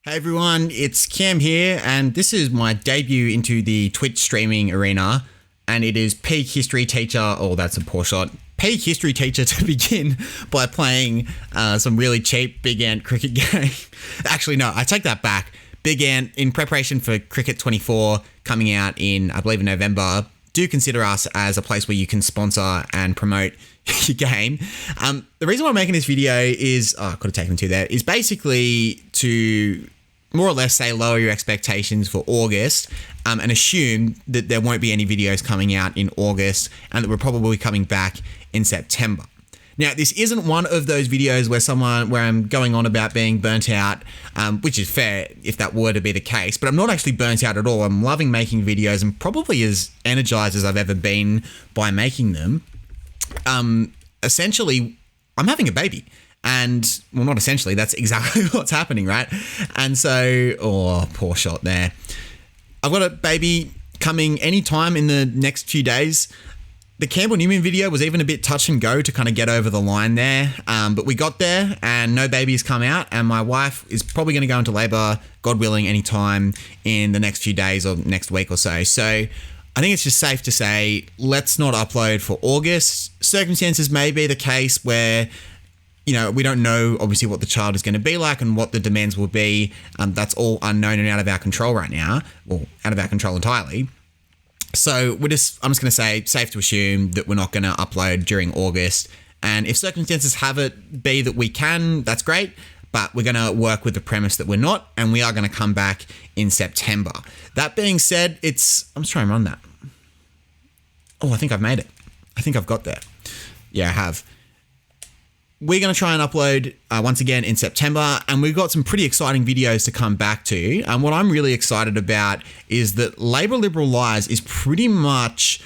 Hey everyone, it's Cam here, and this is my debut into the Twitch streaming arena, and it is Peak History Teacher, oh that's a poor shot, Peak History Teacher to begin by playing some really cheap Big Ant cricket game. Actually no, I take that back. Big Ant, in preparation for Cricket 24 coming out in, I believe in November, do consider us as a place where you can sponsor and promote your game. The reason why I'm making this video is, I could have taken two there, is basically to more or less say lower your expectations for August and assume that there won't be any videos coming out in August and that we're probably coming back in September. Now, this isn't one of those videos where I'm going on about being burnt out, which is fair if that were to be the case, but I'm not actually burnt out at all. I'm loving making videos and probably as energized as I've ever been by making them. Essentially, I'm having a baby. And, well, not essentially, that's exactly what's happening, right? And so, poor shot there. I've got a baby coming anytime in the next few days. The Campbell Newman video was even a bit touch and go to kind of get over the line there. But we got there and no baby's come out, and my wife is probably going to go into labor, God willing, anytime in the next few days or next week or so. So I think it's just safe to say, let's not upload for August. Circumstances may be the case where, you know, we don't know obviously what the child is going to be like and what the demands will be. That's all unknown and out of our control right now, or out of our control entirely. So I'm just going to say, safe to assume that we're not going to upload during August. And if circumstances have it be that we can, that's great. But we're going to work with the premise that we're not, and we are going to come back in September. That being said, I'm just trying to run that. Oh, I think I've made it. I think I've got there. Yeah, I have. We're going to try and upload once again in September, and we've got some pretty exciting videos to come back to. And what I'm really excited about is that Labor Liberal Lies is pretty much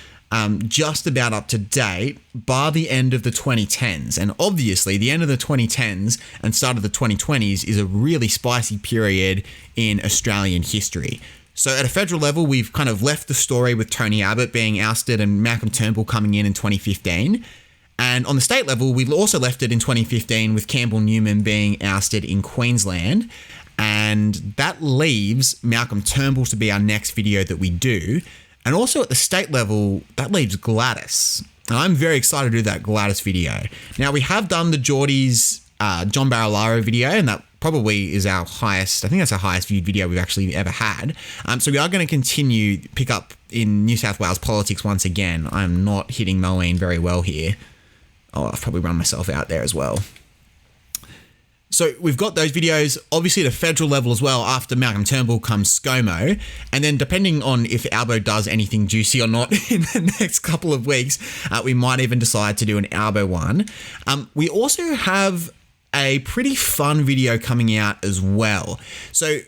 just about up to date by the end of the 2010s. And obviously, the end of the 2010s and start of the 2020s is a really spicy period in Australian history. So at a federal level, we've kind of left the story with Tony Abbott being ousted and Malcolm Turnbull coming in 2015. And on the state level, we also left it in 2015 with Campbell Newman being ousted in Queensland. And that leaves Malcolm Turnbull to be our next video that we do. And also at the state level, that leaves Gladys. And I'm very excited to do that Gladys video. Now, we have done the Geordies John Barilaro video, and that probably is our highest, I think that's our highest viewed video we've actually ever had. So we are going to continue pick up in New South Wales politics once again. I'm not hitting Moeen very well here. Oh, I've probably run myself out there as well. So we've got those videos, obviously at a federal level as well. After Malcolm Turnbull comes ScoMo. And then depending on if Albo does anything juicy or not in the next couple of weeks, we might even decide to do an Albo one. We also have a pretty fun video coming out as well. So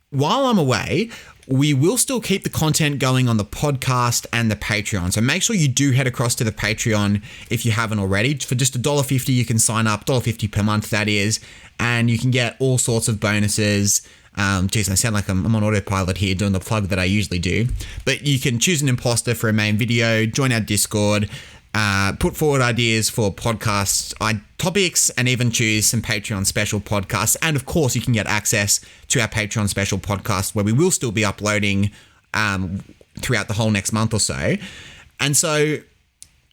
while I'm away, we will still keep the content going on the podcast and the Patreon. So make sure you do head across to the Patreon if you haven't already. For just $1.50, you can sign up, $1.50 per month, that is, and you can get all sorts of bonuses. Geez, I sound like I'm on autopilot here doing the plug that I usually do. But you can choose an imposter for a main video, join our Discord, put forward ideas for podcast topics, and even choose some Patreon special podcasts. And of course, you can get access to our Patreon special podcast where we will still be uploading throughout the whole next month or so. And so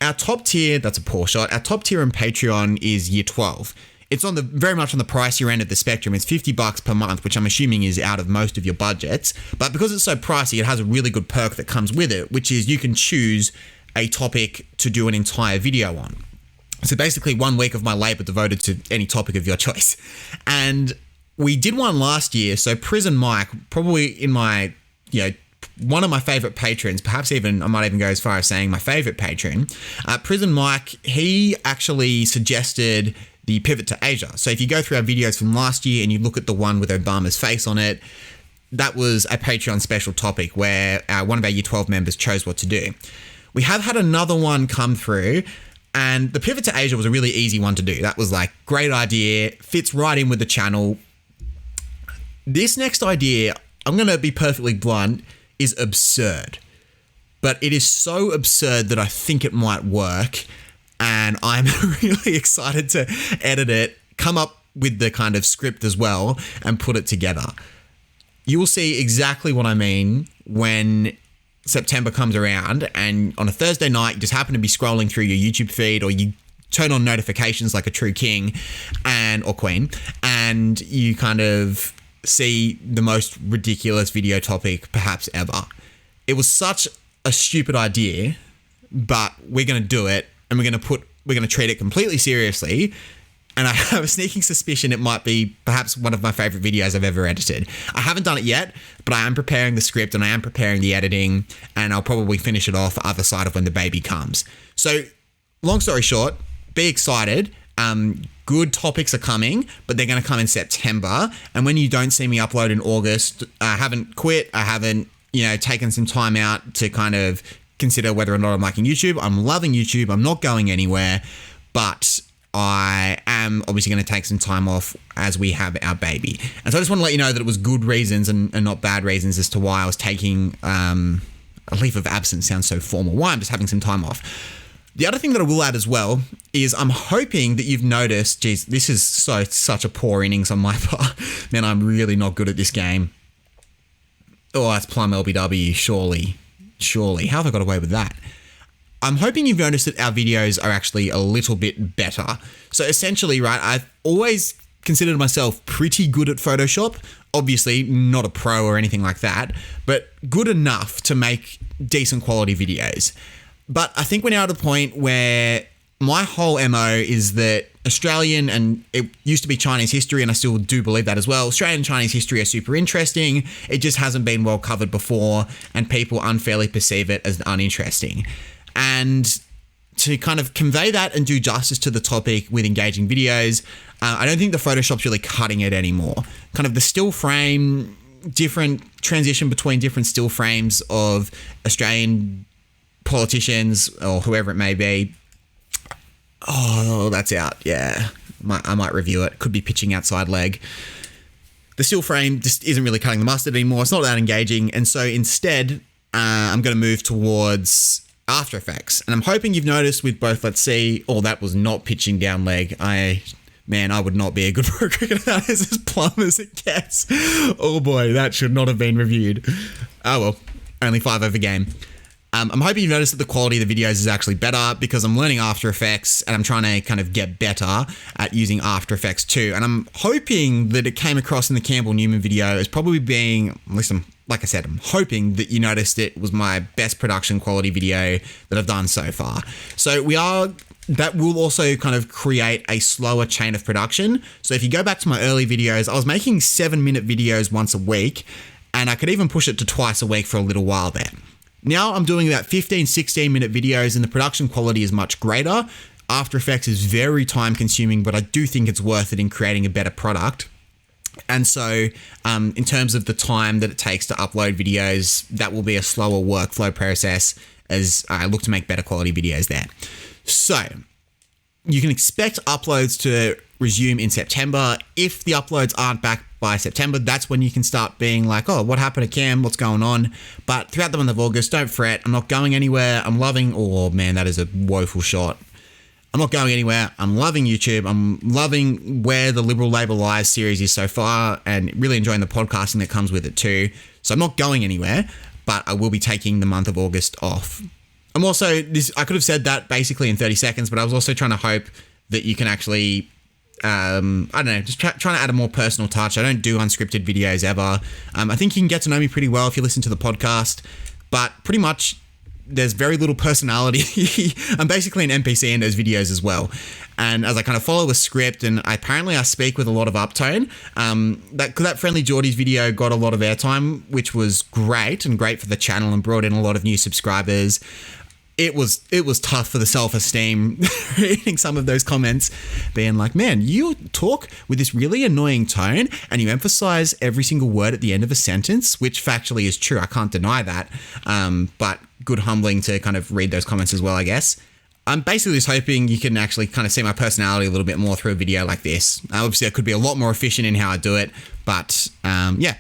our top tier, that's a poor shot, our top tier on Patreon is Year 12. It's on the very much on the pricier end of the spectrum. It's $50 per month, which I'm assuming is out of most of your budgets. But because it's so pricey, it has a really good perk that comes with it, which is you can choose a topic to do an entire video on. So basically 1 week of my labor devoted to any topic of your choice. And we did one last year. So Prison Mike, probably in my, one of my favorite patrons, perhaps even, I might even go as far as saying my favorite patron, Prison Mike, he actually suggested the pivot to Asia. So if you go through our videos from last year and you look at the one with Obama's face on it, that was a Patreon special topic where one of our Year 12 members chose what to do. We have had another one come through, and the pivot to Asia was a really easy one to do. That was like, great idea, fits right in with the channel. This next idea, I'm going to be perfectly blunt, is absurd. But it is so absurd that I think it might work, and I'm really excited to edit it, come up with the kind of script as well and put it together. You will see exactly what I mean when September comes around and on a Thursday night, you just happen to be scrolling through your YouTube feed, or you turn on notifications like a true king or queen, and you kind of see the most ridiculous video topic perhaps ever. It was such a stupid idea, but we're going to do it, and we're going to treat it completely seriously. And I have a sneaking suspicion it might be perhaps one of my favorite videos I've ever edited. I haven't done it yet, but I am preparing the script and I am preparing the editing, and I'll probably finish it off the other side of when the baby comes. So long story short, be excited. Good topics are coming, but they're going to come in September. And when you don't see me upload in August, I haven't quit. I haven't, taken some time out to kind of consider whether or not I'm liking YouTube. I'm loving YouTube. I'm not going anywhere, but I am obviously going to take some time off as we have our baby. And so I just want to let you know that it was good reasons and not bad reasons as to why I was taking a leave of absence. Sounds so formal. Why I'm just having some time off. The other thing that I will add as well is I'm hoping that you've noticed, geez, this is such a poor innings on my part. Man, I'm really not good at this game. Oh, that's Plum LBW, surely. How have I got away with that? I'm hoping you've noticed that our videos are actually a little bit better. So essentially, right, I've always considered myself pretty good at Photoshop. Obviously, not a pro or anything like that, but good enough to make decent quality videos. But I think we're now at a point where my whole MO is that Australian, and it used to be Chinese history, and I still do believe that as well. Australian and Chinese history are super interesting. It just hasn't been well covered before, and people unfairly perceive it as uninteresting. And to kind of convey that and do justice to the topic with engaging videos, I don't think the Photoshop's really cutting it anymore. Kind of the still frame, different transition between different still frames of Australian politicians or whoever it may be. Oh, that's out. Yeah, I might review it. Could be pitching outside leg. The still frame just isn't really cutting the mustard anymore. It's not that engaging. And so instead, I'm going to move towards After Effects. And I'm hoping you've noticed with both, let's see, that was not pitching down leg. I would not be a good pro cricketer. That is as plumb as it gets. Oh boy, that should not have been reviewed. Oh well, only 5 over game. I'm hoping you've noticed that the quality of the videos is actually better because I'm learning After Effects and I'm trying to kind of get better at using After Effects too. And I'm hoping that it came across in the Campbell Newman video as probably being, like I said, I'm hoping that you noticed it was my best production quality video that I've done so far. So that will also kind of create a slower chain of production. So if you go back to my early videos, I was making 7-minute videos once a week, and I could even push it to twice a week for a little while there. Now I'm doing about 15, 16-minute videos, and the production quality is much greater. After Effects is very time consuming, but I do think it's worth it in creating a better product. And so in terms of the time that it takes to upload videos, that will be a slower workflow process as I look to make better quality videos there. So you can expect uploads to resume in September. If the uploads aren't back by September, that's when you can start being like, oh, what happened to Cam? What's going on? But throughout the month of August, don't fret. I'm not going anywhere. I'm loving, oh man, that is a woeful shot. I'm not going anywhere. I'm loving YouTube. I'm loving where the Liberal Labour Live series is so far and really enjoying the podcasting that comes with it too. So I'm not going anywhere, but I will be taking the month of August off. I'm also, I could have said that basically in 30 seconds, but I was also trying to hope that you can actually, I don't know, just trying to add a more personal touch. I don't do unscripted videos ever. I think you can get to know me pretty well if you listen to the podcast, but pretty much there's very little personality. I'm basically an NPC in those videos as well. And as I kind of follow a script, and I speak with a lot of uptone, that Friendly Geordies video got a lot of airtime, which was great for the channel and brought in a lot of new subscribers. It was tough for the self-esteem reading some of those comments, being like, man, you talk with this really annoying tone and you emphasize every single word at the end of a sentence, which factually is true. I can't deny that. But good humbling to kind of read those comments as well, I guess. I'm basically just hoping you can actually kind of see my personality a little bit more through a video like this. Obviously, I could be a lot more efficient in how I do it, but yeah,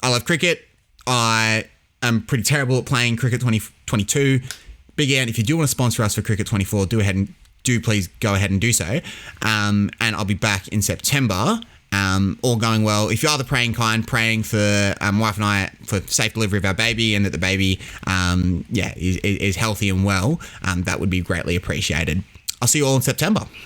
I love cricket. I am pretty terrible at playing Cricket 2022. Big Ant, if you do want to sponsor us for Cricket 24, do ahead and do please go ahead and do so. And I'll be back in September. All going well. If you are the praying kind, praying for my wife and I for safe delivery of our baby and that the baby, is healthy and well, that would be greatly appreciated. I'll see you all in September.